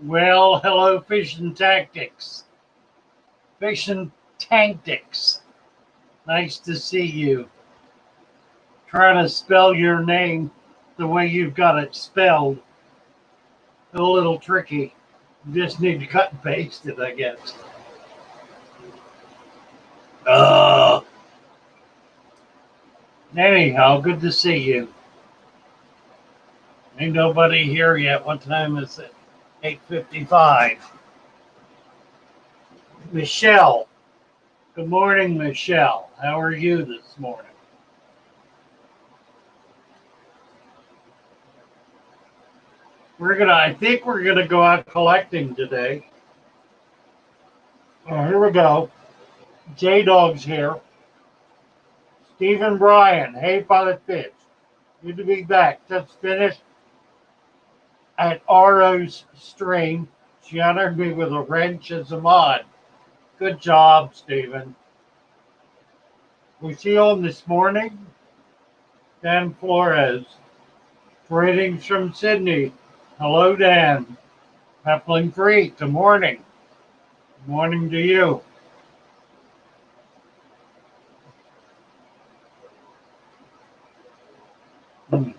Well, hello, Fish and Tactics. Fish and Tactics. Nice to see you. Trying to spell your name the way you've got it spelled. A little tricky. You just need to cut and paste it, I guess. Uh, Anyhow, good to see you. Ain't nobody here yet. What time is it? 8:55. Michelle. Good morning, Michelle. How are you this morning? I think we're gonna go out collecting today. Oh, here we go. J Dog's here. Stephen Bryan. Hey, Father Fish. Good to be back. Just finished at RO's stream. She honored me with a wrench as a mod. Good job, Stephen. Was she on this morning? Dan Flores. Greetings from Sydney. Hello, Dan. Peppling Free. Good morning. Good morning to you. Hmm.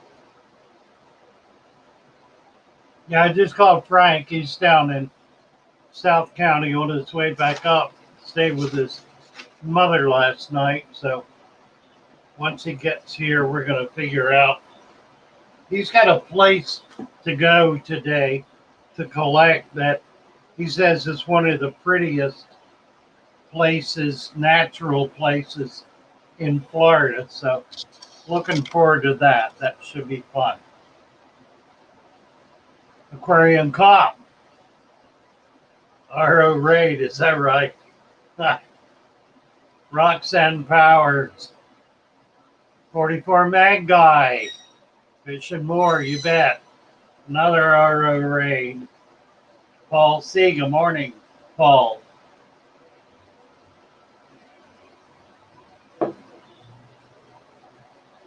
Yeah, I just called Frank. He's down in South County on his way back up. Stayed with his mother last night. So once he gets here, we're going to figure out. He's got a place to go today to collect that he says is one of the prettiest places, natural places in Florida. So looking forward to that. That should be fun. Aquarium Cop. RO Raid, is that right? Roxanne Powers. 44 Mag Guy. Fish and more, you bet. Another RO Raid. Paul C. Good morning, Paul.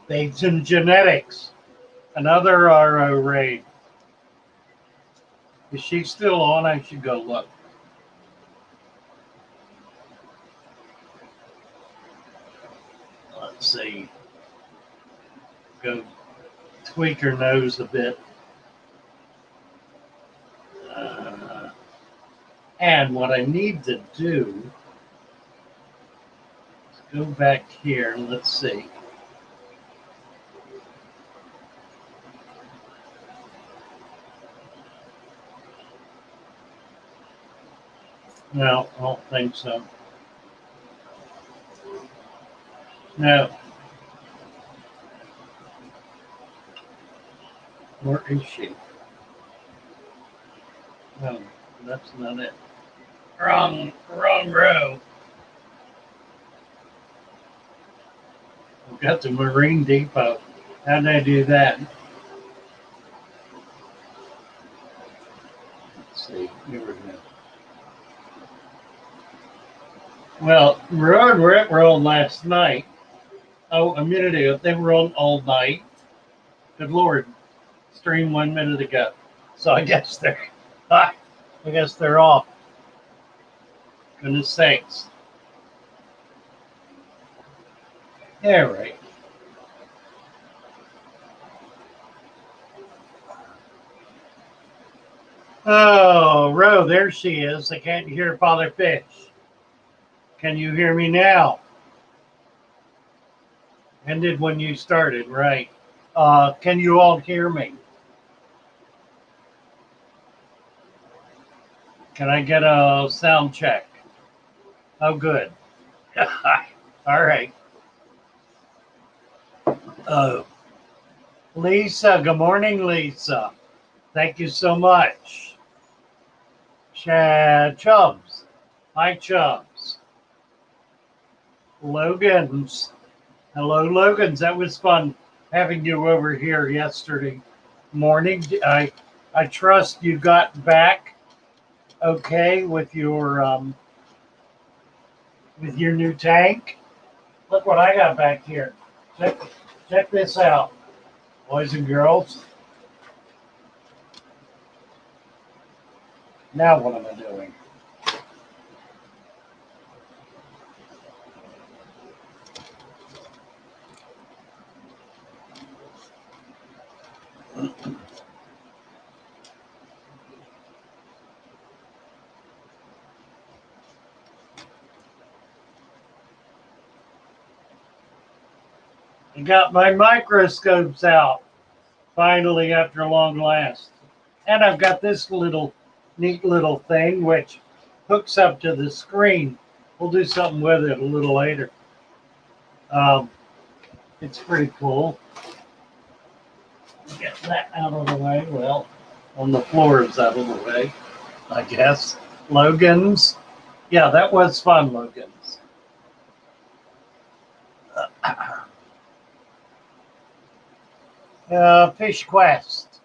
Bates and Genetics. Another RO Raid. Is she still on? I should go look. Let's see. Go tweak her nose a bit. And what I need to do is go back here and let's see. No, I don't think so. No. Where is she? No, that's not it. Wrong row. We've got the Marine Depot. How did I do that? Let's see. Here we go. Well, Road were on last night. Oh, a minute ago. They were on all night. Good Lord. Stream 1 minute ago. So I guess they're off. Goodness sakes. Yeah, right. Oh, Ro, there she is. I can't hear Father Fish. Can you hear me now? Ended when you started, right? Can you all hear me? Can I get a sound check? Oh, good. All right. Lisa, good morning, Lisa. Thank you so much. Chad Chubbs. Hi, Chubbs. Logan's. Hello, Logan's. That was fun having you over here yesterday morning. I trust you got back okay with your new tank. Look what I got back here. Check this out, boys and girls. Now what am I doing? I got my microscopes out finally after long last. And I've got this neat little thing which hooks up to the screen. We'll do something with it a little later. It's pretty cool. Get that out of the way. Well, on the floor is out of the way, I guess. Logan's. Yeah, that was fun, Logan's. Fish Quest.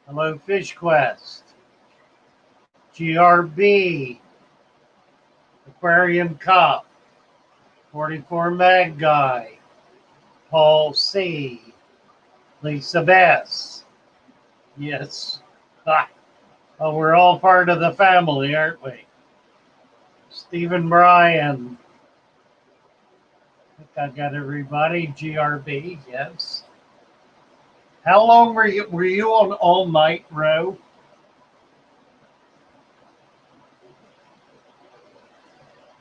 Hello, Fish Quest. GRB. Aquarium Cop. 44 Mag Guy. Paul C. Lisa Bass. Yes. Oh, we're all part of the family, aren't we? Stephen Bryan. I think I got everybody. GRB, yes. How long were you on all night, Ro?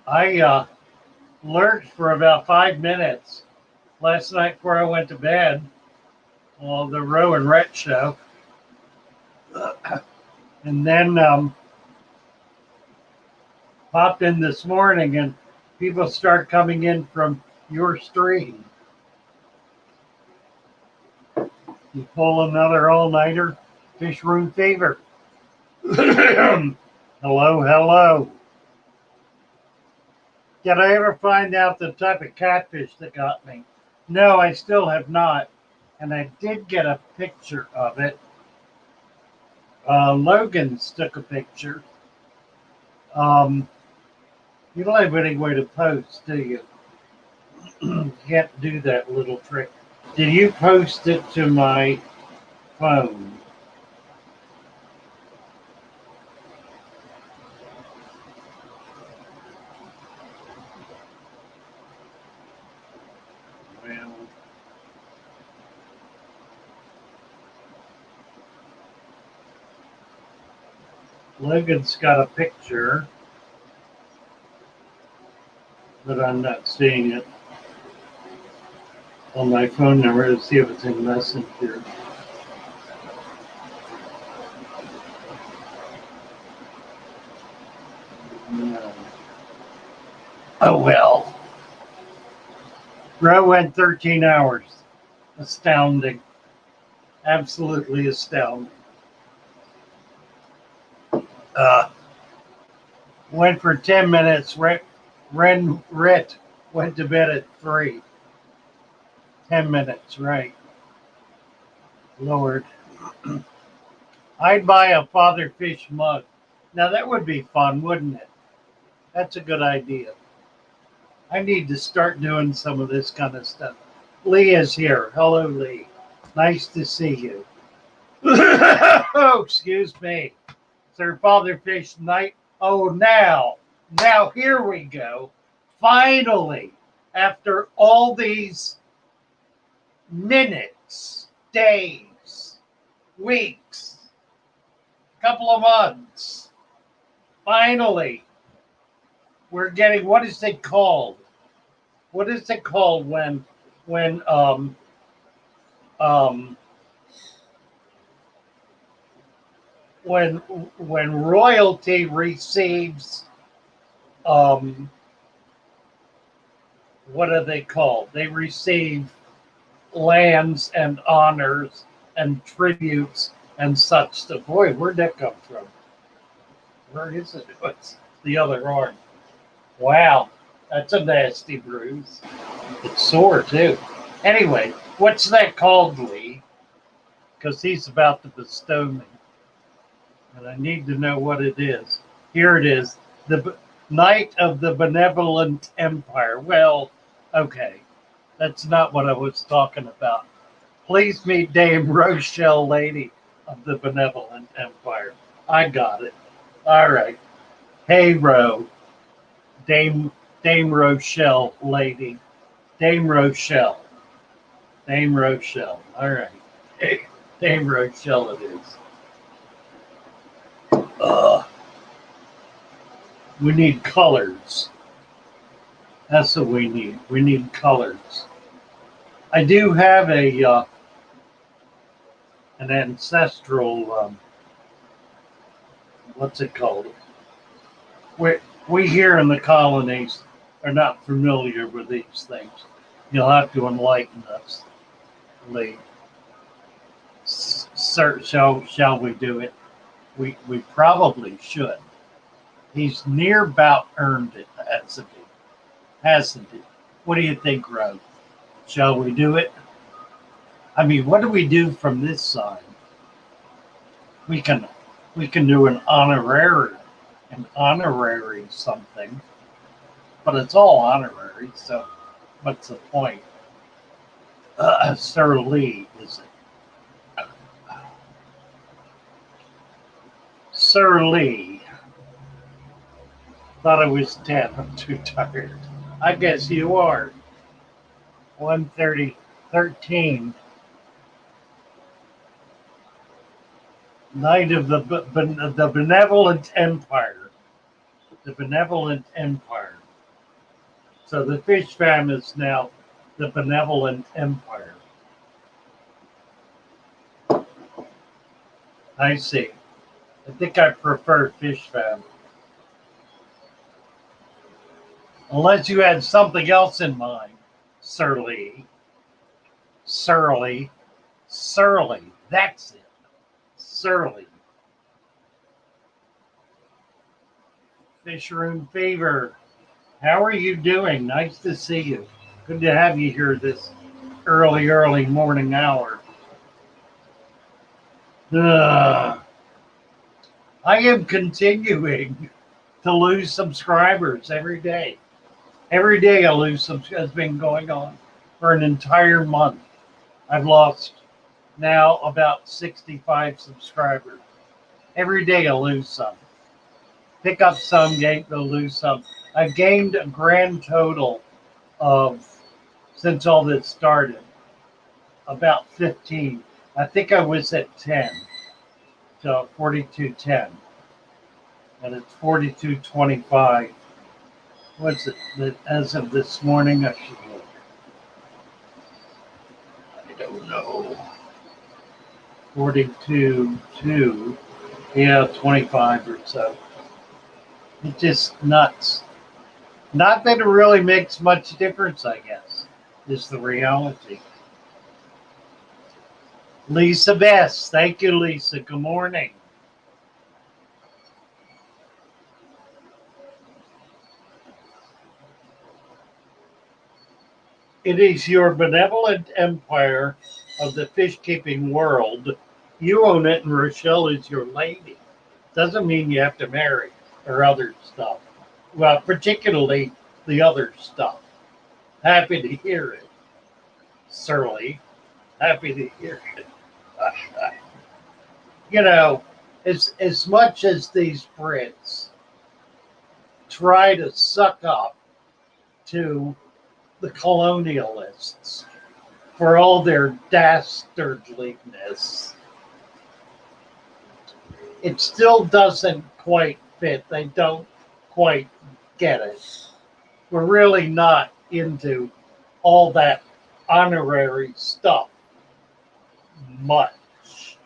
I lurked for about 5 minutes last night before I went to bed. Well, the Ro and Rhett show. And then popped in this morning and people start coming in from your stream. You pull another all-nighter, Fish Room Fever. Hello, hello. Did I ever find out the type of catfish that got me? No, I still have not. And I did get a picture of it. Logan's took a picture. You don't have any way to post, do you? You can't do that little trick. Did you post it to my phone? Well, Logan's got a picture, but I'm not seeing it on my phone number to see if it's in Messenger. No. Oh well. Ro went 13 hours. Astounding. Absolutely astounding. Went for 10 minutes. Rhett went to bed at 3. 10 minutes, right. Lord. I'd buy a Father Fish mug. Now that would be fun, wouldn't it? That's a good idea. I need to start doing some of this kind of stuff. Lee is here. Hello, Lee. Nice to see you. Oh, excuse me. It's our Father Fish night. Oh, now here we go. Finally, after all these minutes, days, weeks, couple of months, finally, we're getting, what is it called? What is it called when royalty receives what are they called? They receive lands and honors and tributes and such stuff. Boy, where'd that come from? Where is it? It's the other arm. Wow, that's a nasty bruise. It's sore too. Anyway, what's that called, Lee? Because he's about to bestow me. And I need to know what it is. Here it is. The Knight of the Benevolent Empire. Well, okay. That's not what I was talking about. Please meet Dame Rochelle, Lady of the Benevolent Empire. I got it. All right. Hey, Ro, Dame Dame Rochelle, lady, Dame Rochelle, Dame Rochelle. All right. Hey, Dame Rochelle, it is. Uh, we need colors. That's what we need. We need colors. I do have a an ancestral. What's it called? We we here in the colonies are not familiar with these things. You'll have to enlighten us, Lee. Sir, shall we do it? We probably should. He's near about earned it, hasn't he? Hasn't he? What do you think, Ro? Shall we do it? I mean, what do we do from this side? We can we can do an honorary something, but it's all honorary. So, what's the point? Sir Lee, is it? Sir Lee. Thought it was 10. I'm too tired. I guess you are. 1:30, 13. Night of the Benevolent Empire. The Benevolent Empire. So the fish fam is now the Benevolent Empire. I see. I think I prefer fish fam. Unless you had something else in mind, Surly. Surly. Surly. That's it. Surly. Fish Room Fever. How are you doing? Nice to see you. Good to have you here this early morning hour. Ugh. I am continuing to lose subscribers every day. Every day I lose some. Has been going on for an entire month. I've lost now about 65 subscribers. Every day I lose some. Pick up some, lose some. I've gained a grand total of, since all this started, about 15. I think I was at 10, so 42.10. And it's 42.25. What's it? As of this morning, I should look. I don't know. 42.2. Yeah, 25 or so. It's just nuts. Not that it really makes much difference, I guess, is the reality. Lisa Bess. Thank you, Lisa. Good morning. It is your benevolent empire of the fish keeping world. You own it, and Rochelle is your lady. Doesn't mean you have to marry or other stuff. Well, particularly the other stuff. Happy to hear it, Surly. Happy to hear it. You know, as much as these Brits try to suck up to the colonialists for all their dastardliness, it still doesn't quite fit. They don't quite get it. We're really not into all that honorary stuff much.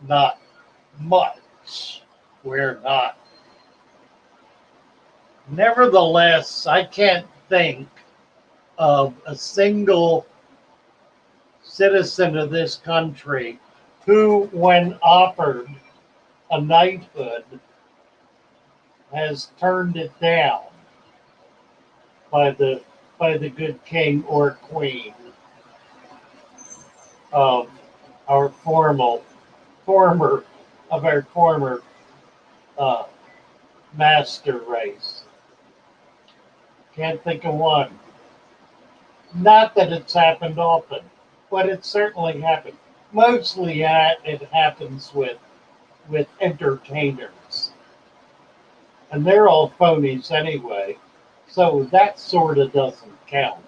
Not much. We're not. Nevertheless, I can't think of a single citizen of this country who, when offered a knighthood, has turned it down by the good king or queen of our former uh, master race. Can't think of one. Not that it's happened often, but it certainly happened. Mostly it happens with entertainers. and they're all phonies anyway. So that sort of doesn't count.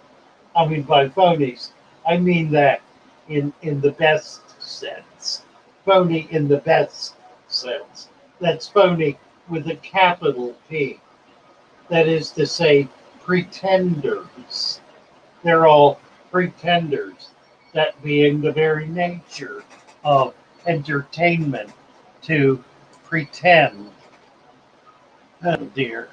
I mean, by phonies, I mean that in the best sense. Phony in the best sense. That's phony with a capital P. That is to say, pretenders. They're all pretenders, that being the very nature of entertainment, to pretend. Oh dear.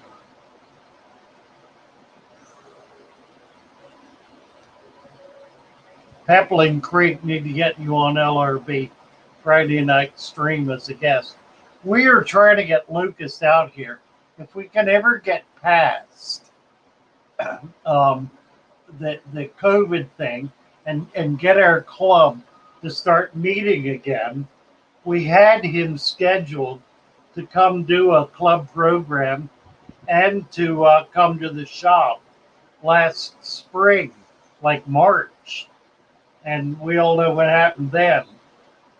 Pepling Creek need to get you on LRB Friday night stream as a guest. We are trying to get Lucas out here. If we can ever get past um, the COVID thing and get our club to start meeting again, we had him scheduled to come do a club program and to come to the shop last spring, like March. And we all know what happened then.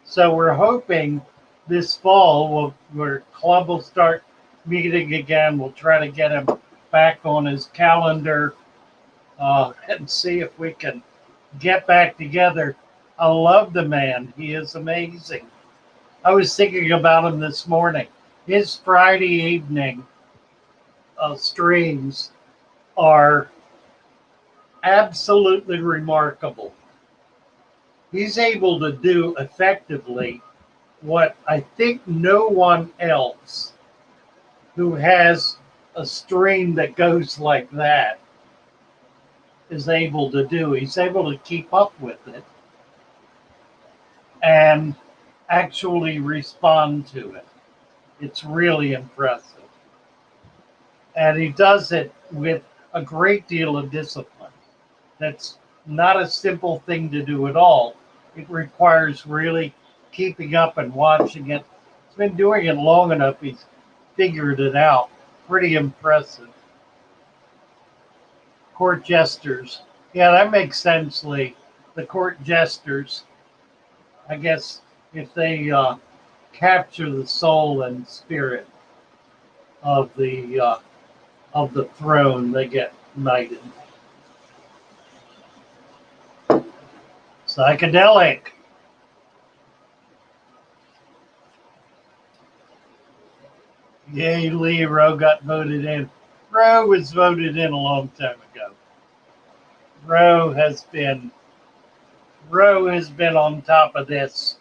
So we're hoping this fall where club will start meeting again. We'll try to get him back on his calendar and see if we can get back together. I love the man. He is amazing. I was thinking about him this morning. His Friday evening streams are absolutely remarkable. He's able to do effectively what I think no one else who has a stream that goes like that is able to do. He's able to keep up with it and actually respond to it. It's really impressive. And he does it with a great deal of discipline. That's not a simple thing to do at all. It requires really keeping up and watching it. He's been doing it long enough. He's figured it out. Pretty impressive. Court jesters. Yeah, that makes sense, Lee. The court jesters. I guess if they capture the soul and spirit of the throne, they get knighted. Psychedelic. Yay, Lee. Roe got voted in. Roe was voted in a long time ago. Roe has been on top of this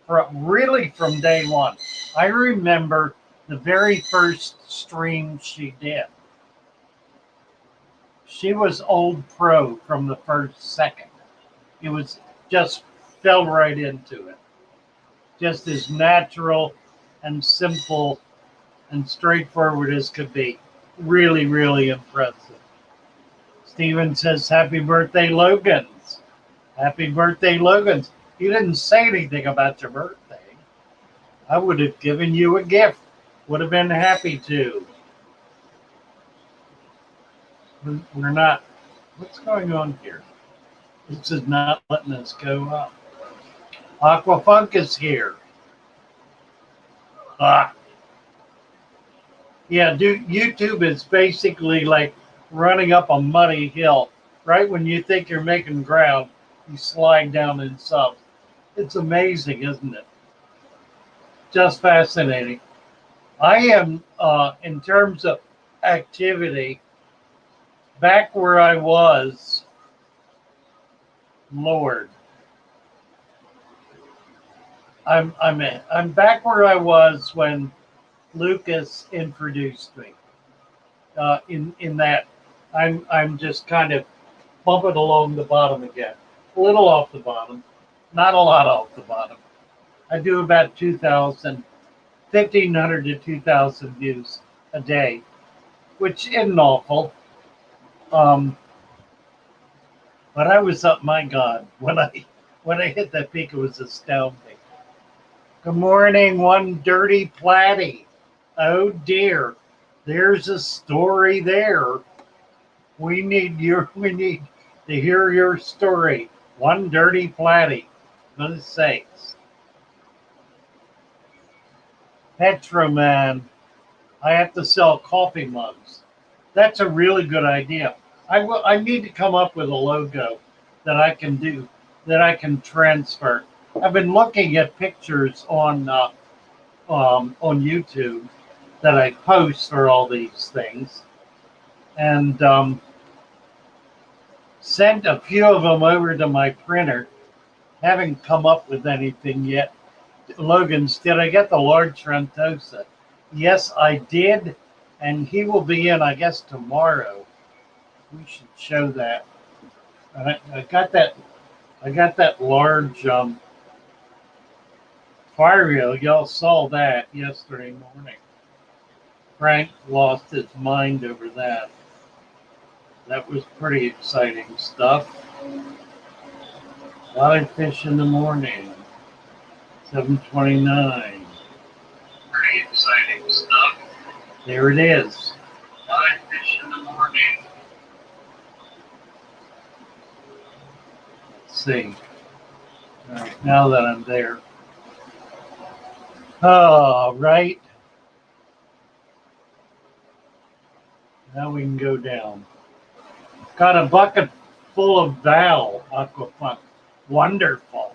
from day one. I remember the very first stream she did. She was old pro from the first second. It was just fell right into it. Just as natural and simple and straightforward as could be. Really, really impressive. Steven says, happy birthday, Logans. Happy birthday, Logans. You didn't say anything about your birthday. I would have given you a gift. Would have been happy to. We're not. What's going on here? This is not letting us go up. Aquafunk is here. Yeah, dude, YouTube is basically like running up a muddy hill. Right when you think you're making ground, you slide down in subs. It's amazing, isn't it? Just fascinating. I am, in terms of activity, back where I was, Lord. I'm back where I was when Lucas introduced me. In that I'm just kind of bumping along the bottom again, a little off the bottom, not a lot off the bottom. I do about 1,500 to 2,000 views a day, which isn't awful. But I was up, my God, when I hit that peak, it was astounding. Good morning, one dirty platy. Oh dear, there's a story there. We need to hear your story. One dirty platy. For the sakes. Petroman. I have to sell coffee mugs. That's a really good idea. I need to come up with a logo that I can do, that I can transfer. I've been looking at pictures on YouTube that I post for all these things, and sent a few of them over to my printer. Haven't come up with anything yet. Logan's, did I get the large Frontosa? Yes, I did, and he will be in, I guess, tomorrow. We should show that. I got that. I got that large Vario. Y'all saw that yesterday morning. Frank lost his mind over that. That was pretty exciting stuff. A lot of fish in the morning. 7:29. Pretty exciting stuff. There it is. A lot of fish in the morning. Let's see. All right, now that I'm there. All right. Now we can go down. Got a bucket full of Val Aquafunk. Wonderful.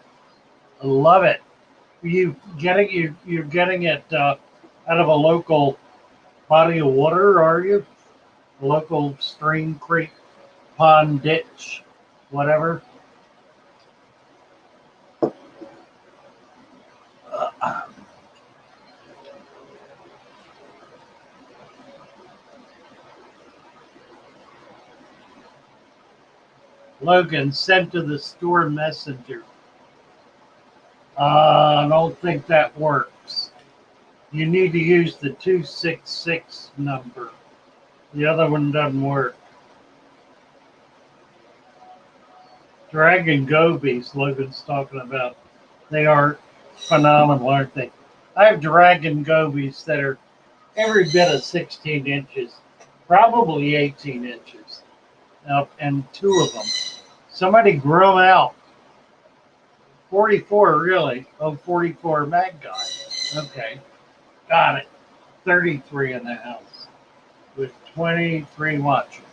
I love it. You're getting it out of a local body of water, are you? A local stream, creek, pond, ditch, whatever. Logan sent to the store messenger. I don't think that works. You need to use the 266 number. The other one doesn't work. Dragon gobies, Logan's talking about. They are phenomenal, aren't they? I have dragon gobies that are every bit of 16 inches, probably 18 inches. And two of them. Somebody grew them out. 44, really? Oh, 44 mag guy. Okay. Got it. 33 in the house with 23 watching.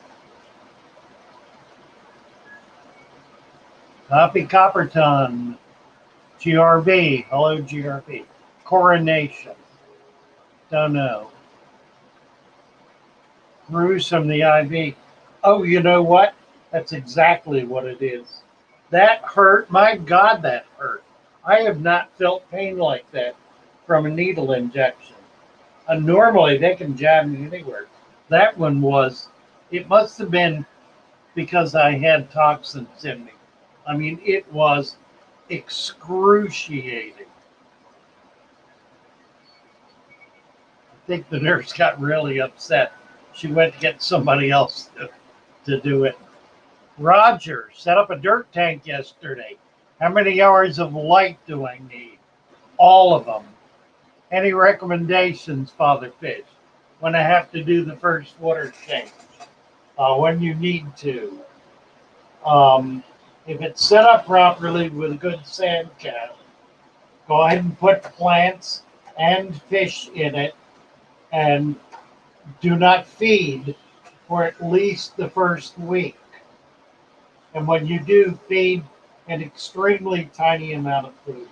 Copy Copperton. GRB. Hello, GRB. Coronation. Don't know. Bruise from the IV. Oh, you know what? That's exactly what it is. That hurt. My God, that hurt. I have not felt pain like that from a needle injection. Normally, they can jab me anywhere. That one was, it must have been because I had toxins in me. I mean, it was excruciating. I think the nurse got really upset. She went to get somebody else to do it. Roger set up a dirt tank yesterday. How many hours of light do I need? All of them. Any recommendations, Father Fish, when I have to do the first water change? When you need to. If it's set up properly with a good sand cap, go ahead and put plants and fish in it and do not feed for at least the first week. And when you do, feed an extremely tiny amount of food.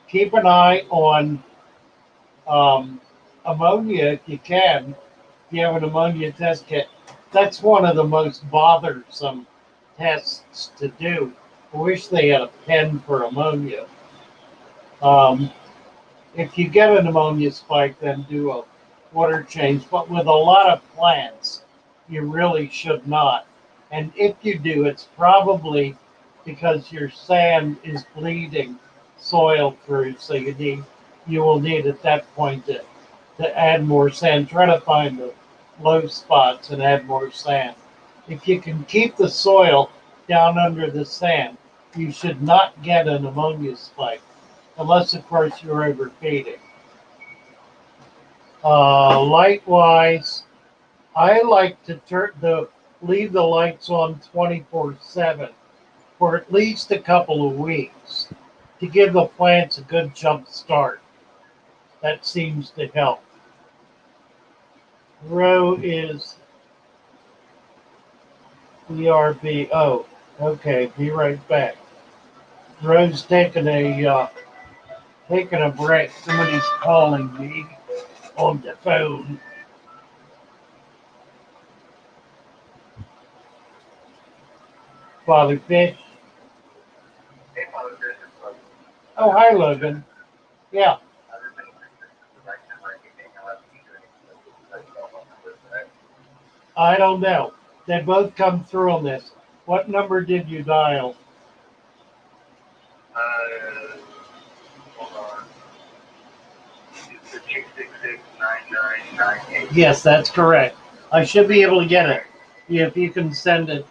Keep an eye on ammonia if you can. If you have an ammonia test kit, that's one of the most bothersome tests to do. I wish they had a pen for ammonia. If you get an ammonia spike, then do a water change. But with a lot of plants, you really should not. And if you do, it's probably because your sand is bleeding soil through. So you will need at that point to add more sand. Try to find the low spots and add more sand. If you can keep the soil down under the sand, you should not get an ammonia spike, unless of course you're overfeeding. Light-wise, I like to leave the lights on 24/7 for at least a couple of weeks to give the plants a good jump start. That seems to help. Row is ERB. Oh, okay. Be right back. Row's taking a break. Somebody's calling me on the phone. Father Fish. Oh, hi, Logan. Yeah, I don't know. They both come through on this. What number did you dial? Yes, that's correct. I should be able to get it. If you can send it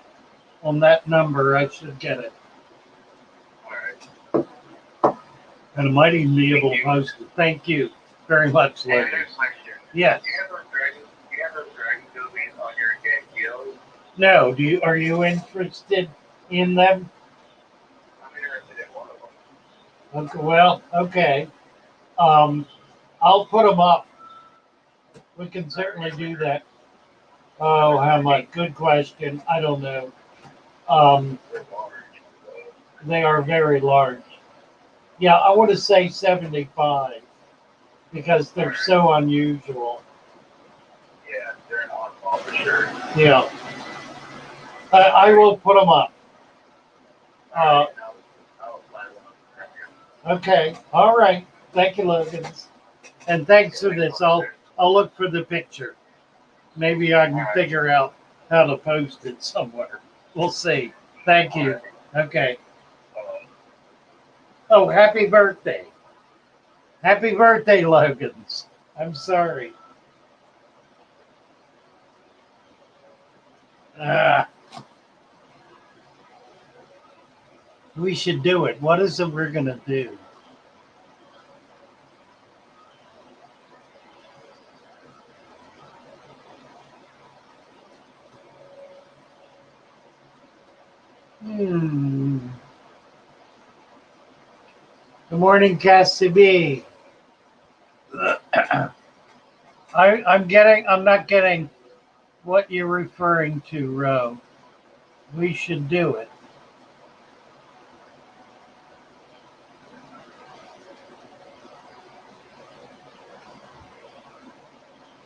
on that number, I should get it. And I might even be able to post it. Thank you very much, Logan. Yes. No. Are you interested in them? Okay, well, okay. Um, I'll put them up. We can certainly do that. Oh, how much? Good question. I don't know. Um, they are very large. Yeah, I want to say 75 because they're so unusual. Yeah, I will put them up. Uh, okay. All right. Thank you, Logan. And thanks for this. I'll look for the picture. Maybe I can figure out how to post it somewhere. We'll see. Thank you. Okay. Oh, happy birthday. Happy birthday, Logans. I'm sorry. Ah, we should do it. What is it we're going to do? Hmm. Good morning, Cassie B. I'm not getting what you're referring to, Ro. We should do it.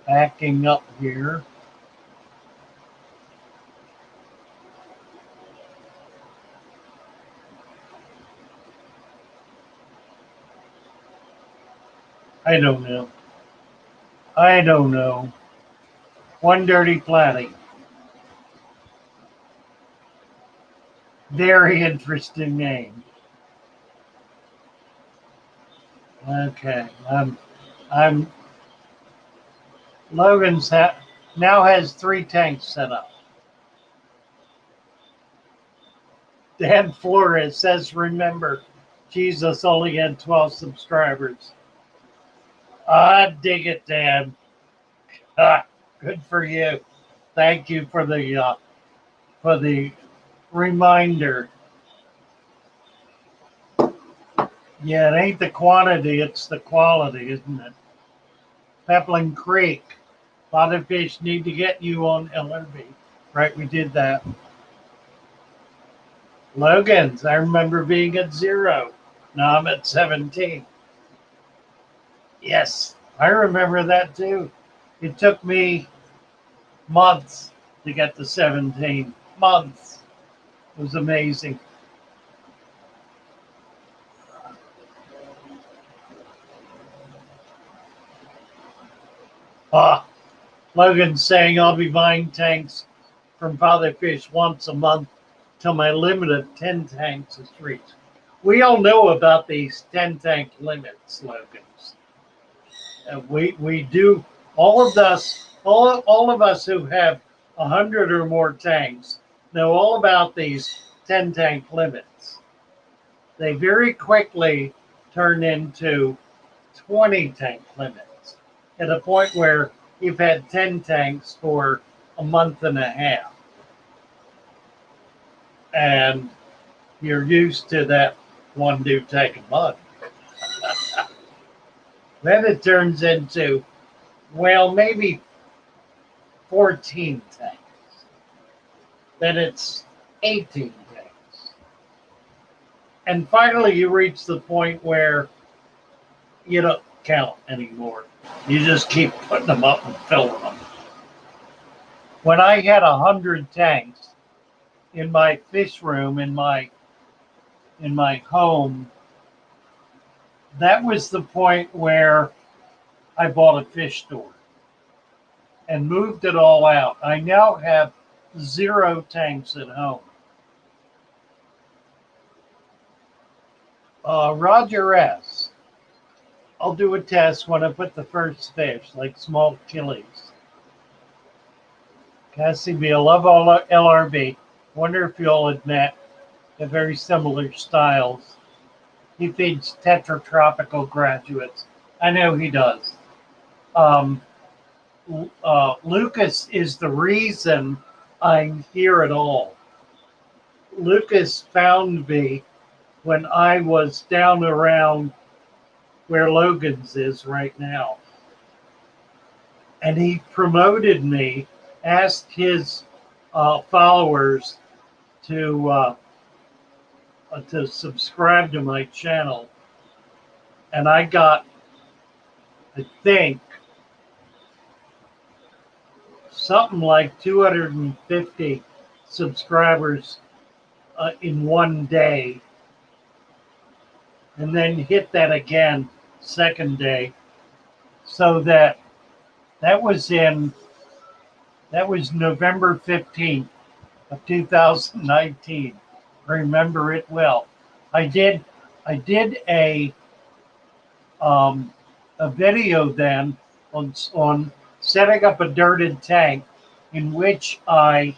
Backing up here. I don't know. I don't know. One dirty platy. Very interesting name. Okay. I'm Logan's now has 3 tanks set up. Dan Flores says, remember, Jesus only had 12 subscribers. I dig it, Dan. Good for you. Thank you for the reminder. Yeah, it ain't the quantity, it's the quality, isn't it? Pepling Creek. Fatherfish need to get you on LRB. Right, we did that. Logan's, I remember being at 0. Now I'm at 17. Yes, I remember that too. It took me months to get to 17. Months. It was amazing. Ah, Logan's saying I'll be buying tanks from Fatherfish once a month till my limit of 10 tanks is reached. We all know about these 10 tank limits, Logans. We do. All of us who have 100 or more tanks know all about these 10 tank limits. They very quickly turn into 20 tank limits at a point where you've had 10 tanks for a month and a half. And you're used to that one new tank a month. Then it turns into, well, maybe 14 tanks. Then it's 18 tanks. And finally, you reach the point where you don't count anymore. You just keep putting them up and filling them. When I had 100 tanks in my fish room in my home, that was the point where I bought a fish store and moved it all out. I now have 0 tanks at home. Roger S. I'll do a test when I put the first fish, like small killies. Cassie B, I love all LRB. Wonder if you'll admit they're very similar styles. He feeds tetratropical graduates. I know he does. Lucas is the reason I'm here at all. Lucas found me when I was down around where Logan's is right now. And he promoted me, asked his followers to subscribe to my channel. And I got, I think, something like 250 subscribers in one day. And then hit that again second day. So that was November 15th of 2019. Remember it well. I did a video then on setting up a dirted tank in which I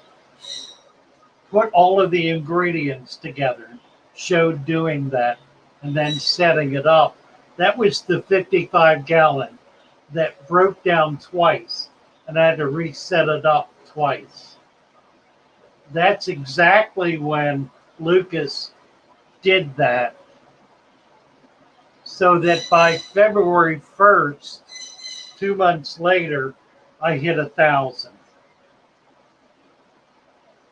put all of the ingredients together, showed doing that, and then setting it up. That was the 55-gallon that broke down twice, and I had to reset it up twice. That's exactly when Lucas did that, so that by February 1st, 2 months later, I hit 1,000.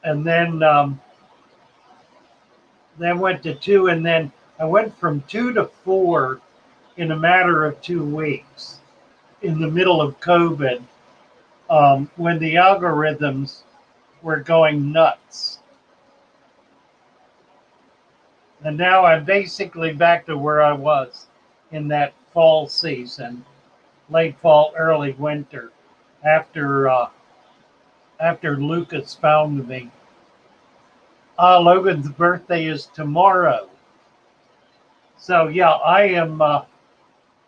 And then went to 2, and then I went from 2 to 4 in a matter of 2 weeks in the middle of COVID, when the algorithms were going nuts. And now I'm basically back to where I was in that fall season, late fall, early winter, after Lucas found me. Logan's birthday is tomorrow. So yeah, I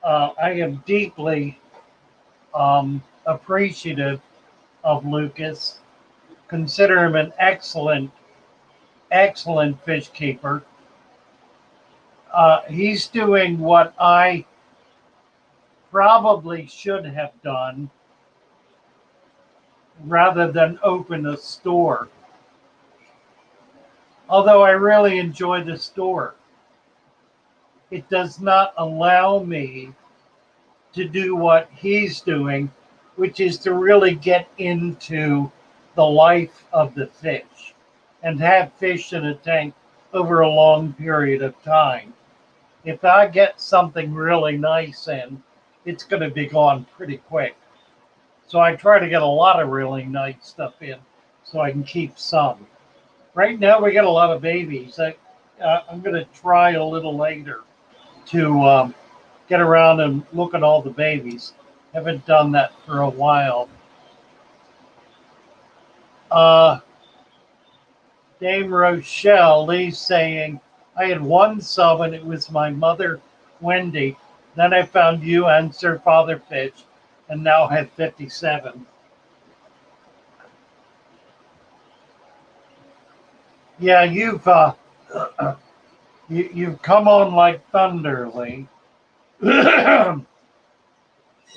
am deeply appreciative of Lucas. Consider him an excellent fish keeper. He's doing what I probably should have done rather than open a store. Although I really enjoy the store, it does not allow me to do what he's doing, which is to really get into the life of the fish and have fish in a tank over a long period of time. If I get something really nice in, it's going to be gone pretty quick. So I try to get a lot of really nice stuff in so I can keep some. Right now we got a lot of babies. I'm going to try a little later to get around and look at all the babies. Haven't done that for a while. Dame Rochelle Lee's saying, I had one sub and it was my mother, Wendy. Then I found you and Sir Father Fish, and now have 57. Yeah, you've come on like thunder, Lee.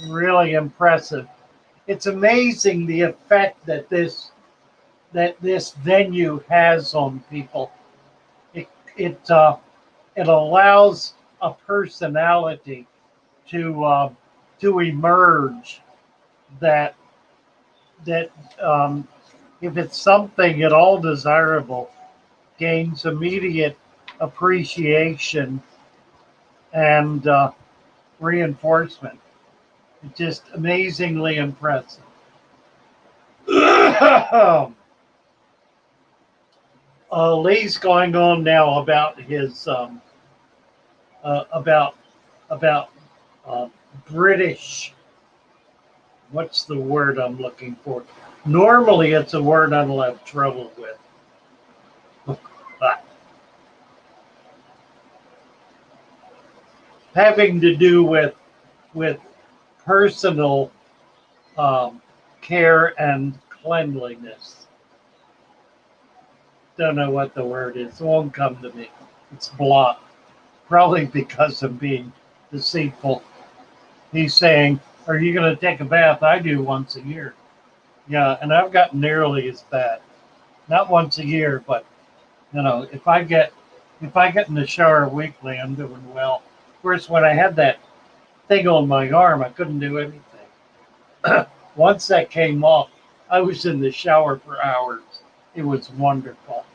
Really impressive. It's amazing the effect that this venue has on people. It allows a personality to emerge that that if it's something at all desirable, gains immediate appreciation and reinforcement. It's just amazingly impressive. Lee's going on now about his about about uh, British. What's the word I'm looking for? Normally, it's a word I don't have trouble with. Having to do with personal care and cleanliness. Don't know what the word is. It won't come to me. It's blocked. Probably because of being deceitful. He's saying, "Are you going to take a bath? I do once a year." Yeah, and I've gotten nearly as bad. Not once a year, but if I get in the shower weekly, I'm doing well. Of course, when I had that thing on my arm, I couldn't do anything. Once that came off, I was in the shower for hours. It was wonderful.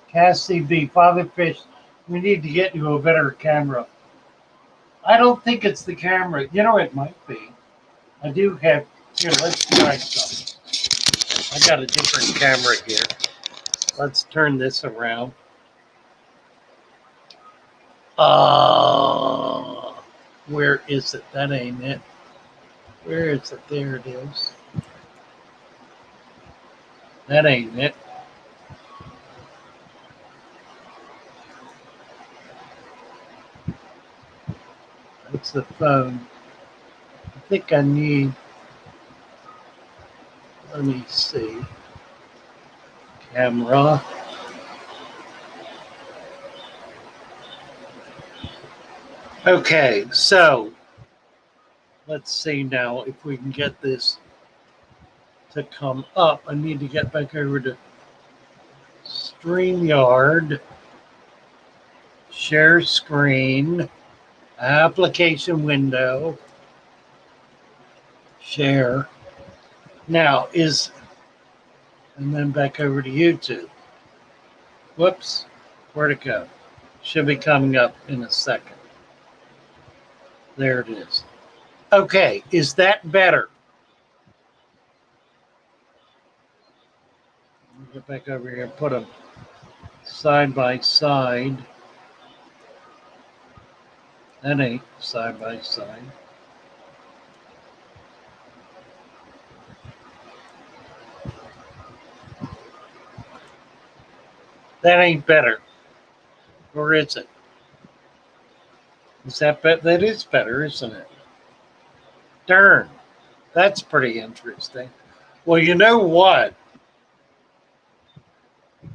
Cassie B. Father Fish, we need to get you a better camera. I don't think it's the camera. It might be. I do have. Here, let's try some. I got a different camera here. Let's turn this around. Where is it? That ain't it. Where is it? There it is. That ain't it. That's the phone. I think I need. Let me see. Camera. Okay, so let's see now if we can get this to come up. I need to get back over to StreamYard, share screen, application window, share. Now and then back over to YouTube. Whoops, where'd it go? Should be coming up in a second. There it is. Okay, is that better? Get back over here and put them side by side. That ain't side by side. That ain't better. Or is it? Is that better? That is better, isn't it? Darn. That's pretty interesting. Well, you know what?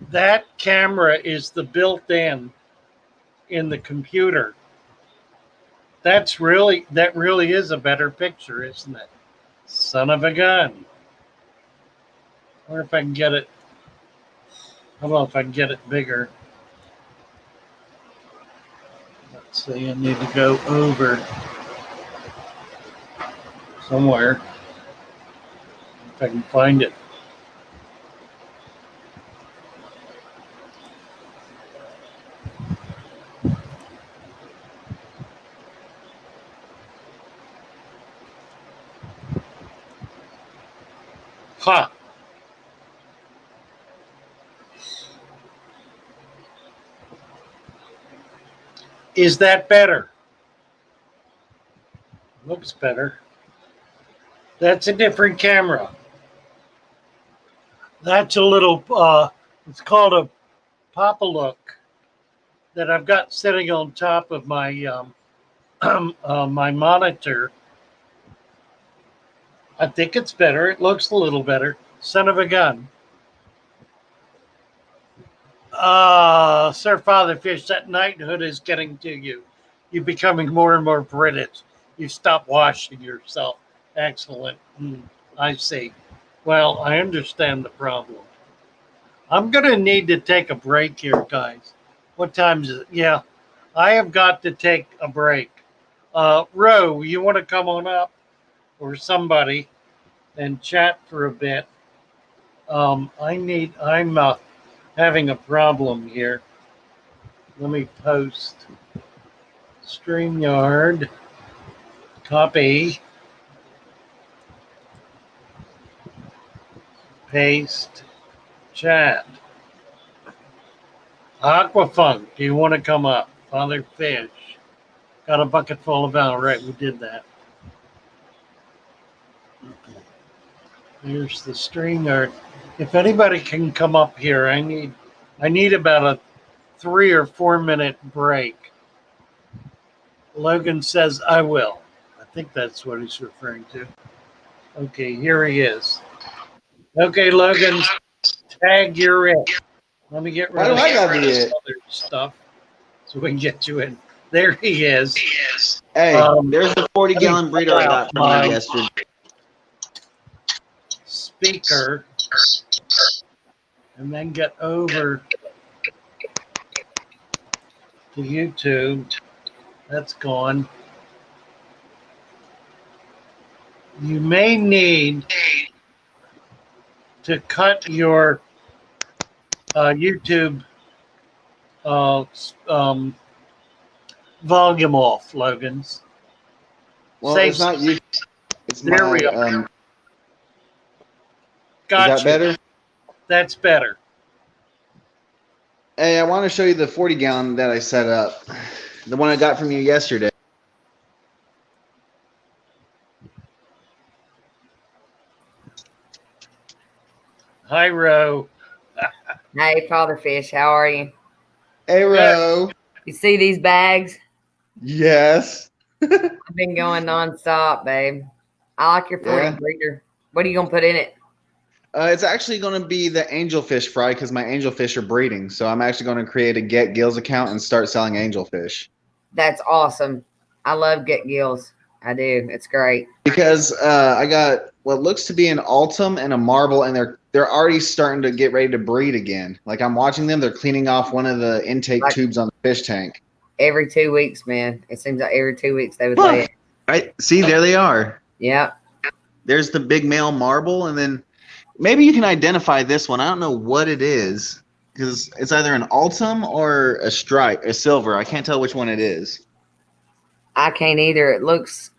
That camera is the built-in the computer. That really is a better picture, isn't it? Son of a gun. I wonder if I can get it. How about if I can get it bigger? Let's see, I need to go over somewhere. If I can find it. Ha! Is that better? Looks better. That's a different camera. That's a little, it's called a Papa-Look that I've got sitting on top of my my monitor. I think it's better. It looks a little better. Son of a gun. Sir Father Fish, that knighthood is getting to you. You're becoming more and more British. You stop washing yourself. Excellent. I see. Well, I understand the problem. I'm going to need to take a break here, guys. What time is it? Yeah, I have got to take a break. Ro, you want to come on up? Or somebody? and chat for a bit. I'm having a problem here. Let me post StreamYard, copy, paste, chat. Aquafunk, do you want to come up? Father Fish. Got a bucket full of All right, we did that. Here's the StreamYard. If anybody can come up here, I need about a 3 or 4 minute break. Logan says I will. I think that's what he's referring to. Okay, here he is. Okay, Logan, tag you're it. Let me get rid of this other stuff so we can get you in. There he is. Hey, there's the 40-gallon breeder I got from you yesterday. Speaker, and then get over to YouTube. That's gone. You may need to cut your YouTube volume off, Logan's. Well, it's not you. It's there my. We are. Gotcha. Is that better? That's better. Hey, I want to show you the 40-gallon that I set up. The one I got from you yesterday. Hi, Ro. Hey, Father Fish. How are you? Hey, Ro. You see these bags? Yes. I've been going nonstop, babe. I like your 40 breeder. What are you going to put in it? It's actually going to be the angelfish fry because my angelfish are breeding. So I'm actually going to create a Get Gills account and start selling angelfish. That's awesome. I love Get Gills. I do. It's great. Because I got what looks to be an Altum and a Marble, and they're already starting to get ready to breed again. Like I'm watching them. They're cleaning off one of the intake tubes on the fish tank. Every 2 weeks, man. It seems like every 2 weeks they would lay it. Right. See, there they are. Yeah. There's the big male Marble, and then maybe you can identify this one. I don't know what it is because it's either an Altum or a stripe, a silver. I can't tell which one it is. I can't either. It looks,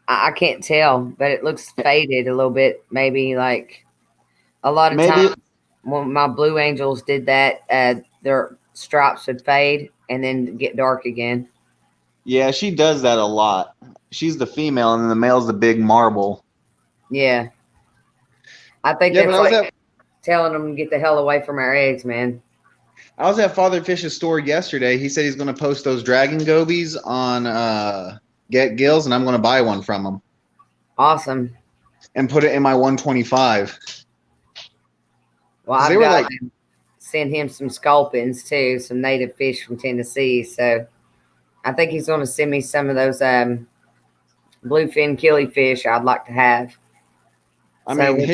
I can't tell, but it looks faded a little bit. Maybe like a lot of times when my Blue Angels did that, their stripes would fade and then get dark again. Yeah, she does that a lot. She's the female, and then the male's the big Marble. Yeah. I think that's like telling them to get the hell away from our eggs, man. I was at Father Fish's store yesterday. He said he's going to post those dragon gobies on Get Gills, and I'm going to buy one from him. Awesome. And put it in my 125. Well, I've got to send him some sculpins, too, some native fish from Tennessee. So I think he's going to send me some of those bluefin killifish I'd like to have. I mean,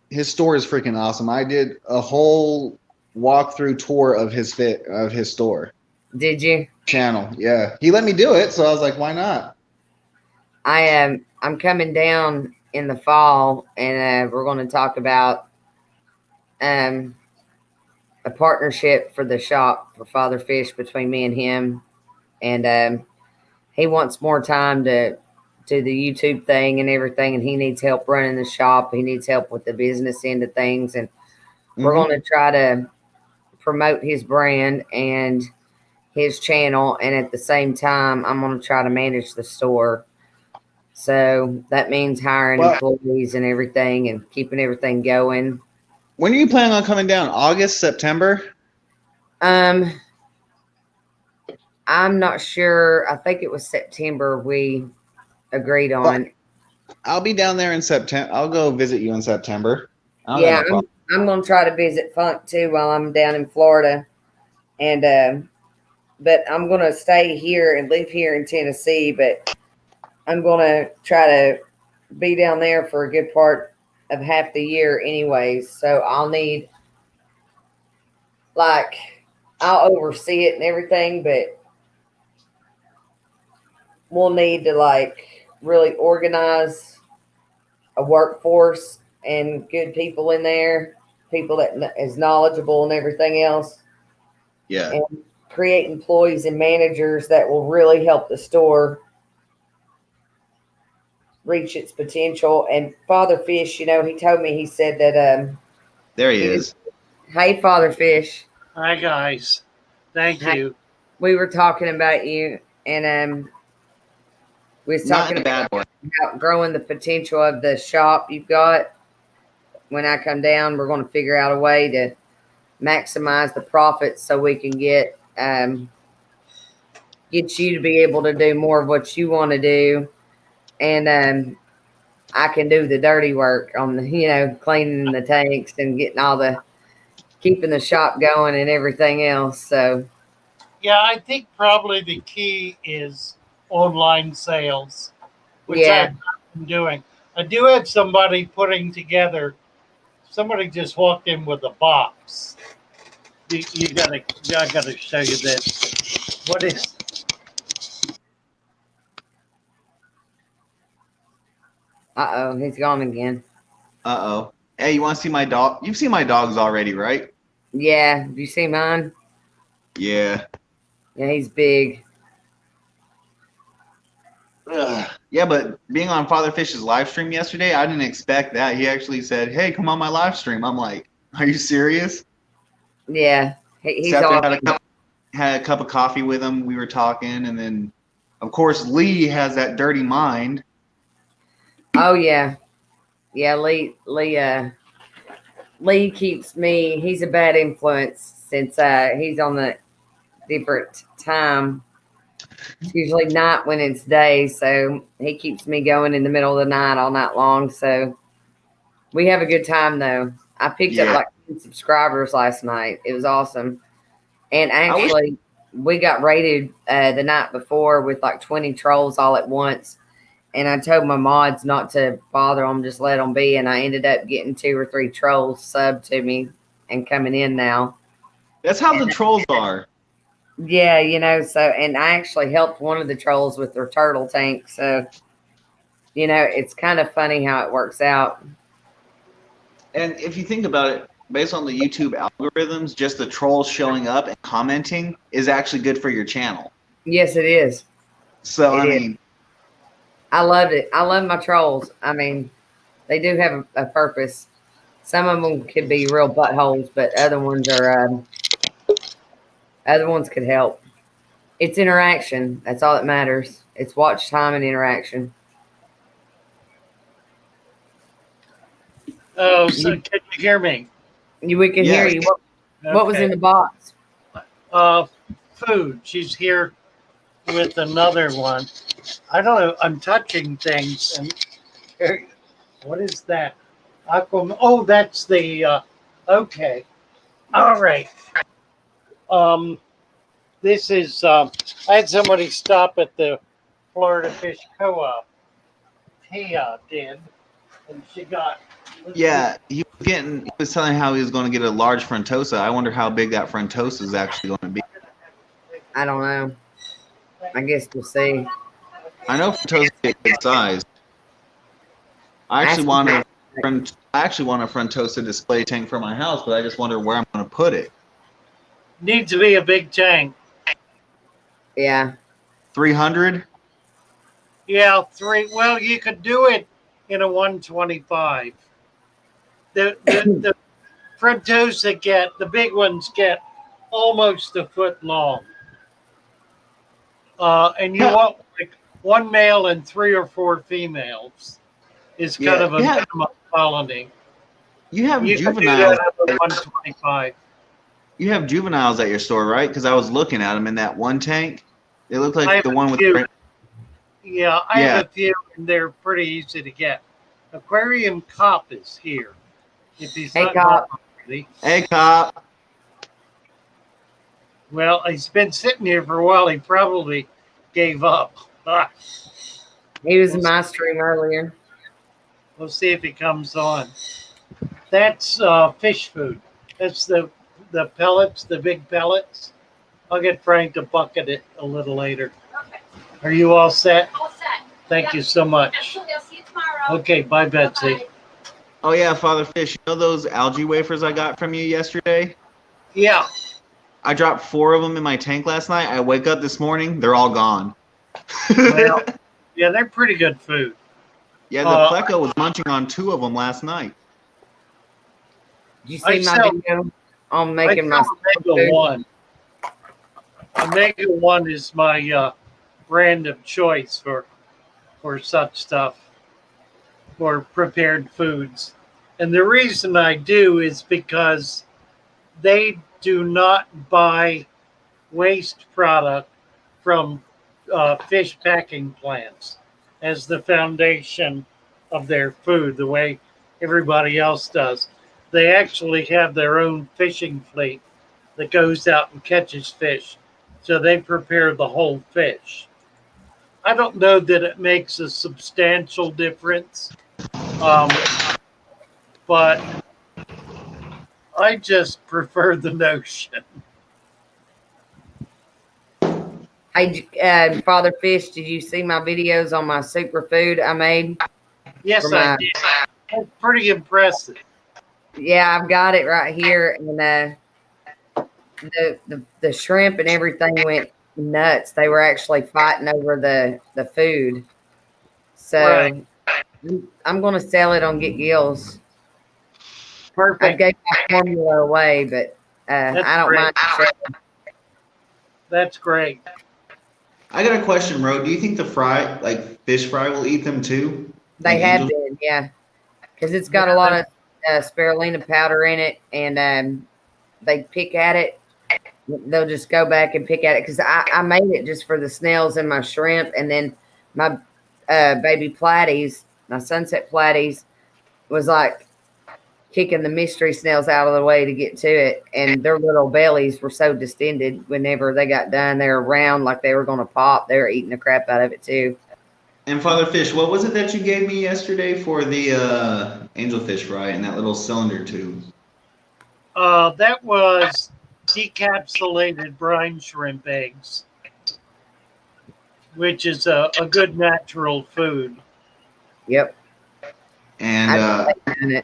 his store is freaking awesome. I did a whole walkthrough tour of his store. Did you? Channel, yeah. He let me do it, so I was like, why not? I'm coming down in the fall, and we're going to talk about a partnership for the shop for Father Fish between me and him, and he wants more time to do the YouTube thing and everything, and he needs help running the shop. He needs help with the business end of things, and we're going to try to promote his brand and his channel, and at the same time, I'm going to try to manage the store. So that means hiring employees and everything and keeping everything going. When are you planning on coming down? August, September? I'm not sure. I think it was September we agreed on. I'll be down there in September. I'll go visit you in September. Yeah, I'm going to try to visit Funk too while I'm down in Florida. And but I'm going to stay here and live here in Tennessee, but I'm going to try to be down there for a good part of half the year anyways. So I'll need, like, I'll oversee it and everything, but we'll need to, like, really organize a workforce and good people in there, people that is knowledgeable and everything else, Yeah. and create employees and managers that will really help the store reach its potential. And Father Fish, he told me, he said that, There he is. hey, Father Fish, Hi, guys. Thank Hi. you. we were talking about you, and we was Not in talking a bad way. about growing the potential of the shop you've got. When I come down, we're going to figure out a way to maximize the profits so we can get you to be able to do more of what you want to do, and I can do the dirty work on the cleaning the tanks and getting keeping the shop going and everything else. So Yeah, I think probably the key is online sales, which yeah, I've been doing. I do have somebody putting together. Somebody just walked in with a box. I gotta show you this. What is? he's gone again. Uh-oh. Hey, you want to see my dog? You've seen my dogs already, right? Yeah, do you see mine? Yeah. Yeah, he's big. Ugh. Yeah, but being on Father Fish's live stream yesterday, I didn't expect that. He actually said, "Hey, come on my live stream." I'm like, "Are you serious?" Yeah, he's Sat there, awesome. had a cup of coffee with him. We were talking, and then, of course, Lee has that dirty mind. Oh yeah, yeah. Lee keeps me. He's a bad influence since he's on the different time. It's usually night when it's day, so he keeps me going in the middle of the night all night long. So we have a good time though. I picked up Yeah. like 10 subscribers last night. It was awesome. And I wish- actually, we got raided the night before with like 20 trolls all at once. And I told my mods not to bother them, just let them be. And I ended up getting 2 or 3 trolls sub to me and coming in now. That's how the trolls are. Yeah, so, and I actually helped one of the trolls with their turtle tank. So, it's kind of funny how it works out. And if you think about it, based on the YouTube algorithms, just the trolls showing up and commenting is actually good for your channel. Yes, it is. So, It is. I loved it. I love my trolls. I mean, they do have a purpose. Some of them could be real buttholes, but other ones could help. It's interaction. That's all that matters. It's watch time and interaction. Oh, so can you hear me? We can hear Yes. you. What was in the box? Food. She's here with another one. I don't know. I'm touching things, and what is that? Oh, that's the. Okay. All right. This is. I had somebody stop at the Florida Fish Co-op. He did, and she got. Yeah, he was telling how he was going to get a large Frontosa. I wonder how big that Frontosa is actually going to be. I don't know. I guess we'll see. I know Frontosa is a good size. I actually want a Frontosa display tank for my house, but I just wonder where I'm going to put it. Needs to be a big tank. Yeah. 300? Yeah, 3. Well, you could do it in a 125. The Frontosa the big ones get almost a foot long. And you want like 1 male and 3 or 4 females is kind of a minimum colony. You have You could do juveniles. that at 125. You have juveniles at your store, right? Because I was looking at them in that one tank. They look like the one with. Yeah, I have a few, and they're pretty easy to get. Aquarium Cop is here. If he's not Cop. already. Hey, Cop. Well, he's been sitting here for a while. He probably gave up. He was in my stream earlier. We'll see if he comes on. That's fish food. That's the pellets, the big pellets. I'll get Frank to bucket it a little later. Okay. Are you all set? All set. Thank you so much. Absolutely. I'll see you tomorrow. Okay, bye, Betsy. Oh yeah, Father Fish. You know those algae wafers I got from you yesterday? Yeah. I dropped 4 of them in my tank last night. I wake up this morning, they're all gone. Well, yeah, they're pretty good food. Yeah, the Pleco was munching on 2 of them last night. Did you see my video on making my Omega 1. Omega 1 is my brand of choice for such stuff, for prepared foods. And the reason I do is because they do not buy waste product from fish packing plants as the foundation of their food, the way everybody else does. They actually have their own fishing fleet that goes out and catches fish. So they prepare the whole fish. I don't know that it makes a substantial difference, but I just prefer the notion. Hey, Father Fish, did you see my videos on my superfood I made? Yes, I did. That's pretty impressive. Yeah, I've got it right here, and the shrimp and everything went nuts. They were actually fighting over the food. So Right. I'm going to sell it on Get Gills. Perfect. I gave my formula away, but I don't mind. That's great. I got a question, Ro. Do you think the fry, like fish fry, will eat them too? They Like have angels? been, yeah, because it's got a lot of spirulina powder in it, and they pick at it. They'll just go back and pick at it because I made it just for the snails and my shrimp, and then my baby platies, my sunset platies, was like kicking the mystery snails out of the way to get to it, and their little bellies were so distended. Whenever they got done, they were round like they were going to pop. They were eating the crap out of it too. And Father Fish, what was it that you gave me yesterday for the angelfish fry in that little cylinder tube? That was decapsulated brine shrimp eggs, which is a good natural food. Yep. And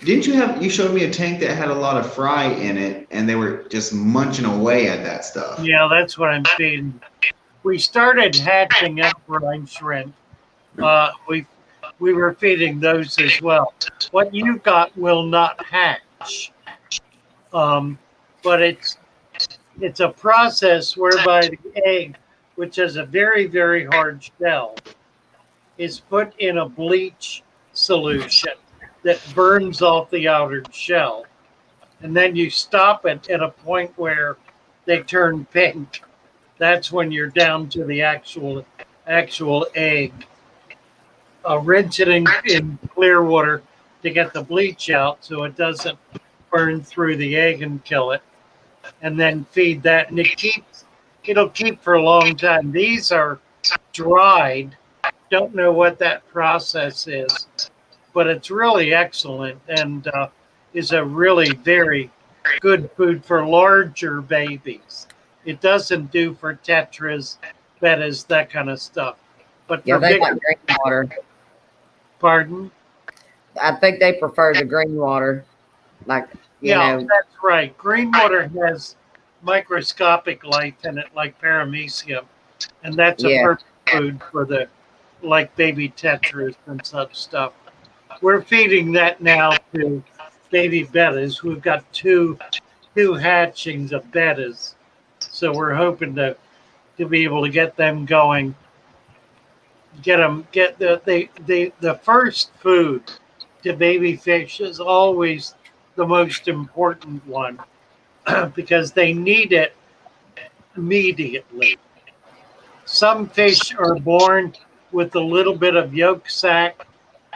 didn't you showed me a tank that had a lot of fry in it, and they were just munching away at that stuff. Yeah, that's what I'm feeding. We started hatching up brine shrimp. We were feeding those as well. What you got will not hatch, but it's a process whereby the egg, which has a very, very hard shell, is put in a bleach solution that burns off the outer shell, and then you stop it at a point where they turn pink. That's when you're down to the actual egg. Rinse it in clear water to get the bleach out so it doesn't burn through the egg and kill it. And then feed that, and it'll keep for a long time. These are dried. Don't know what that process is, but it's really excellent and is a really very good food for larger babies. It doesn't do for tetras, bettas, that kind of stuff. But Yeah, for they big, like green water. pardon? I think they prefer the green water. Like, you know, that's right. Green water has microscopic life in it, like paramecium, and that's a perfect food for the like baby tetras and such stuff. We're feeding that now to baby bettas. We've got two hatchings of bettas, so we're hoping to be able to get them going. Get the first food to baby fish is always the most important one because they need it immediately. Some fish are born with a little bit of yolk sac.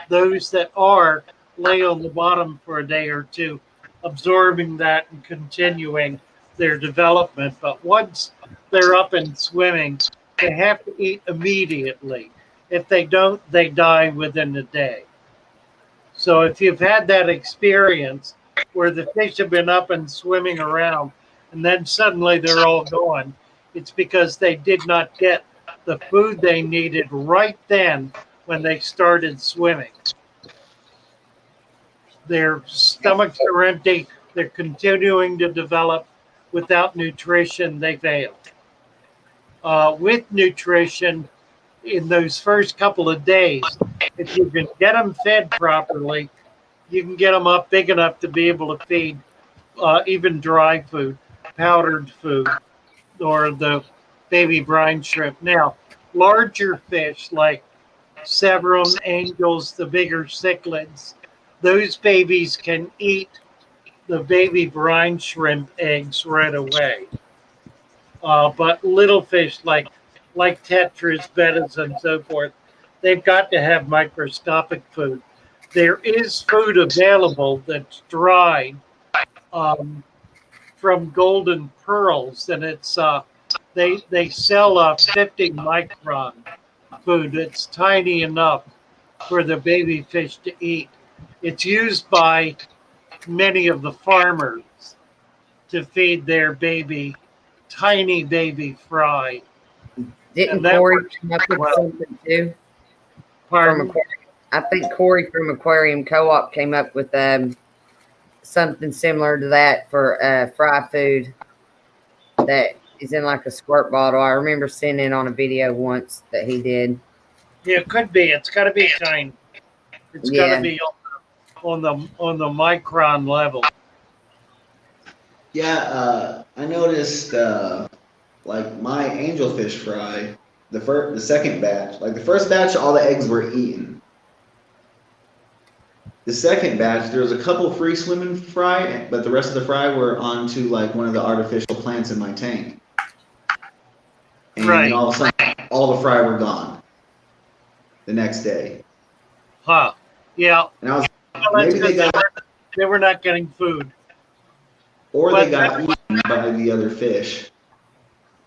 Those that are lay on the bottom for a day or two, absorbing that and continuing their development. But once they're up and swimming, they have to eat immediately. If they don't, they die within a day. So if you've had that experience where the fish have been up and swimming around and then suddenly they're all gone, it's because they did not get the food they needed right then when they started swimming. Their stomachs are empty. They're continuing to develop. Without nutrition, they fail. With nutrition, in those first couple of days, if you can get them fed properly, you can get them up big enough to be able to feed even dry food, powdered food, or the baby brine shrimp. Now, larger fish like Severum, angels, the bigger cichlids, those babies can eat the baby brine shrimp eggs right away. But little fish like tetras, bettas, and so forth, they've got to have microscopic food. There is food available that's dried from golden pearls, and it's they sell a 50 micron food. It's tiny enough for the baby fish to eat. It's used by many of the farmers to feed their tiny baby fry. Didn't And that Corey works come up with well. something too? Pardon? I think Corey from Aquarium Co-op came up with something similar to that for fry food that is in like a squirt bottle. I remember seeing it on a video once that he did. Yeah, it could be. It's got to be tiny. It's got Yeah. to be on the micron level. Yeah, I noticed like my angelfish fry, the second batch, like the first batch, all the eggs were eaten. The second batch, there was a couple free swimming fry, but the rest of the fry were onto like one of the artificial plants in my tank. And Right. then all of a sudden, all the fry were gone the next day. Huh. Yeah. And I was Well, that's maybe they were not getting food. or But they got eaten by the other fish.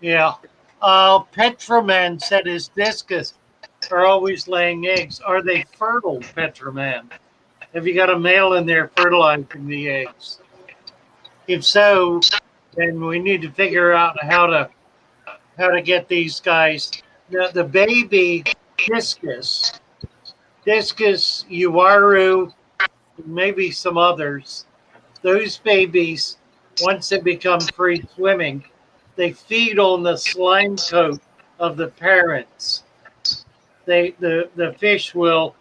Yeah. Petroman said his discus are always laying eggs. Are they fertile, Petroman? Have you got a male in there fertilizing the eggs? If so, then we need to figure out how to get these guys. The baby discus, Uaru, maybe some others. Those babies, once they become free swimming, they feed on the slime coat of the parents. The fish will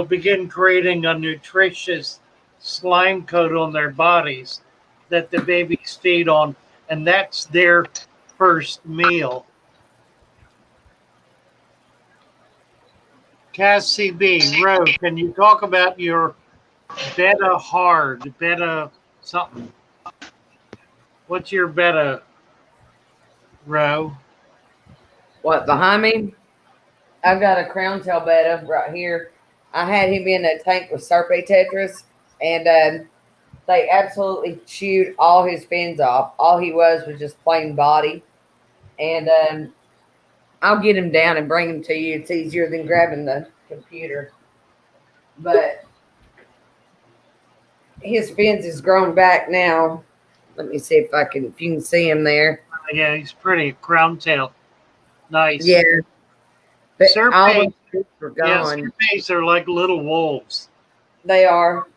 begin creating a nutritious slime coat on their bodies that the babies feed on, and that's their first meal. Cassie B. Rowe, can you talk about your beta something? What's your beta, Rowe? What, behind me? I've got a crown tail betta right here. I had him in a tank with Serpe tetras, and they absolutely chewed all his fins off. All he was just plain body. And I'll get him down and bring him to you. It's easier than grabbing the computer. But his fins is grown back now. Let me see if you can see him there. Yeah, he's pretty. Crown tail. Nice. Yeah. But Serpes, all the fins are yeah, gone. serpes are like little wolves. They are.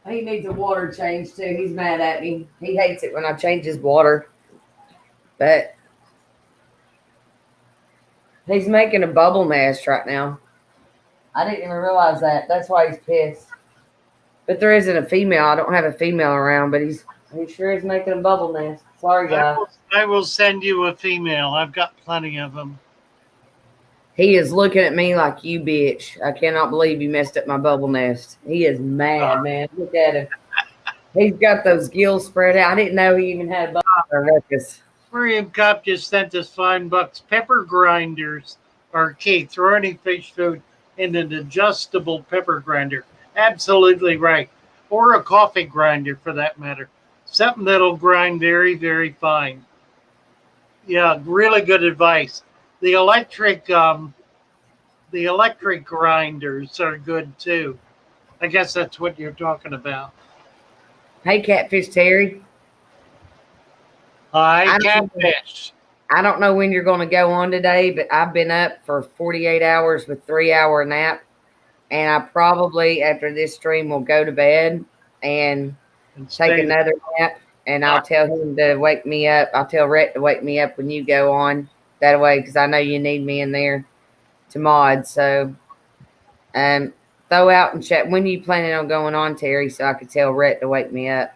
He needs a water change too. He's mad at me. He hates it when I change his water. But he's making a bubble nest right now. I didn't even realize that. That's why he's pissed. But there isn't a female. I don't have a female around, but he sure is making a bubble nest. Sorry, guys. I will send you a female. I've got plenty of them. He is looking at me like, you bitch. I cannot believe you messed up my bubble nest. He is mad, man. Look at him. He's got those gills spread out. I didn't know he even had bubble ruckus. Miriam Cup just sent us $5. Pepper grinders are key. Throw any fish food in an adjustable pepper grinder. Absolutely right. Or a coffee grinder for that matter. Something that'll grind very, very fine. Yeah, really good advice. The electric grinders are good too. I guess that's what you're talking about. Hey, Catfish Terry. Hi, I don't- catfish. I don't know when you're going to go on today, but I've been up for 48 hours with 3-hour nap. And I probably, after this stream, will go to bed and And take stay- another nap. And I'll tell him to wake me up. I'll tell Rhett to wake me up when you go on that way, because I know you need me in there to mod. So throw out and chat. When are you planning on going on, Terry, so I could tell Rhett to wake me up?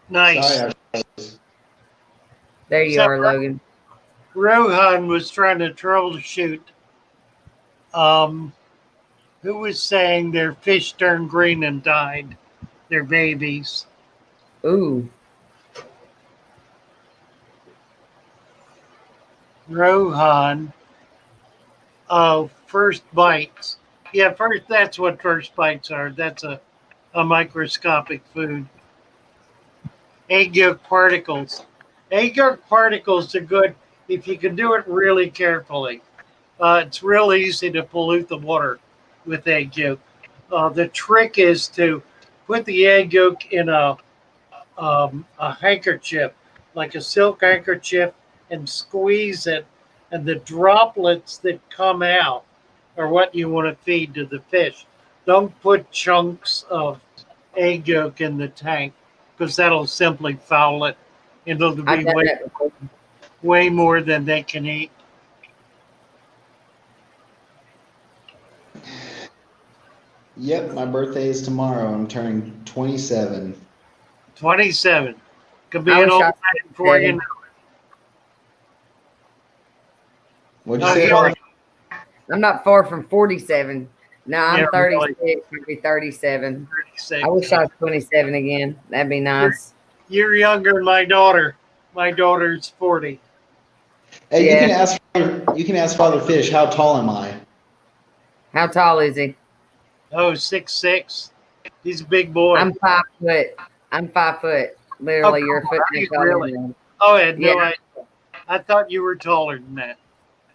Nice. Sorry, There you So- are, Logan. Rohan was trying to troubleshoot. Who was saying their fish turned green and died? Their babies. Ooh. Rohan. Oh, First Bites. Yeah, that's what First Bites are. That's a microscopic food. Egg yolk particles. Egg yolk particles are good if you can do it really carefully. It's real easy to pollute the water with egg yolk. The trick is to put the egg yolk in a handkerchief, like a silk handkerchief, and squeeze it, and the droplets that come out are what you want to feed to the fish. Don't put chunks of egg yolk in the tank, because that'll simply foul it. It'll be I've done that before. way more than they can eat. Yep, my birthday is tomorrow. I'm turning 27. 27. Could be I an wish old I man was for you. 27. What'd you Oh, say? yeah. Holly? I'm not far from 47. No, I'm Yeah, 36. really. I'll be 37. 36. I wish I was 27 again. That'd be nice. You're younger than my daughter. My daughter's 40. Hey, Yeah. you can ask Father Fish, how tall am I? How tall is he? Oh, 6'6". He's a big boy. I'm 5 foot. I'm 5 foot. Literally, Oh, you're a foot are you taller really? than me. Oh, I had no Yeah. idea. I thought you were taller than that.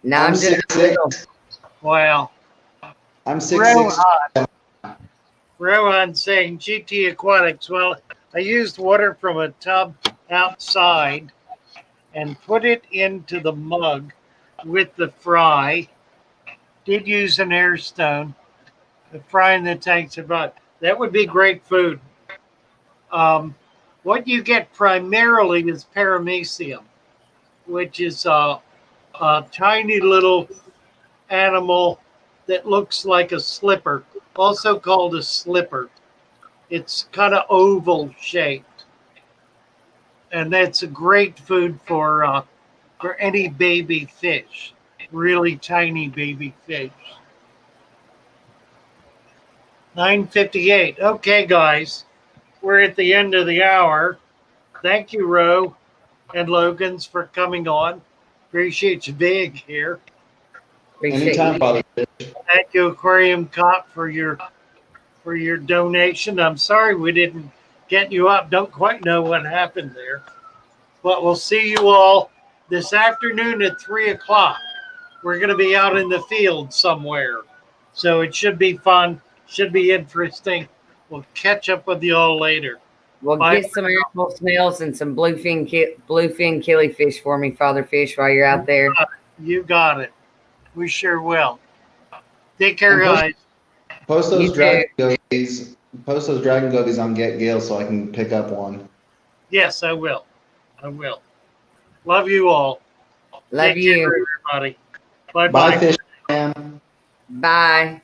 No, I'm I'm just 6'6". Wow. I'm 6'6". Rohan saying GT Aquatics. Well, I used water from a tub outside and put it into the mug with the fry. Did use an air stone. The fry in the tanks about that would be great food. What you get primarily is paramecium, which is a tiny little animal that looks like a slipper, also called a slipper. It's kind of oval shaped, and that's a great food for any baby fish, really tiny baby fish. 9:58. Okay, guys, we're at the end of the hour. Thank you, Ro and Logan's, for coming on. Appreciate you being here. appreciate Anytime, you. Father Fish. Thank you, Aquarium Cop, for your donation. I'm sorry we didn't get you up. Don't quite know what happened there. But we'll see you all this afternoon at 3 o'clock. We're going to be out in the field somewhere. So it should be fun. Should be interesting. We'll catch up with you all later. Well, Bye. get some animal snails and some bluefin killifish for me, Father Fish, while you're out there. You got it. We sure will. Take care, And guys. Post You those too. dragon gobies. Post those dragon gobies on Get Gale so I can pick up one. Yes, I will. I will. Love you all. Love Take you. care, everybody. Bye Bye, bye. Fish Man. Bye.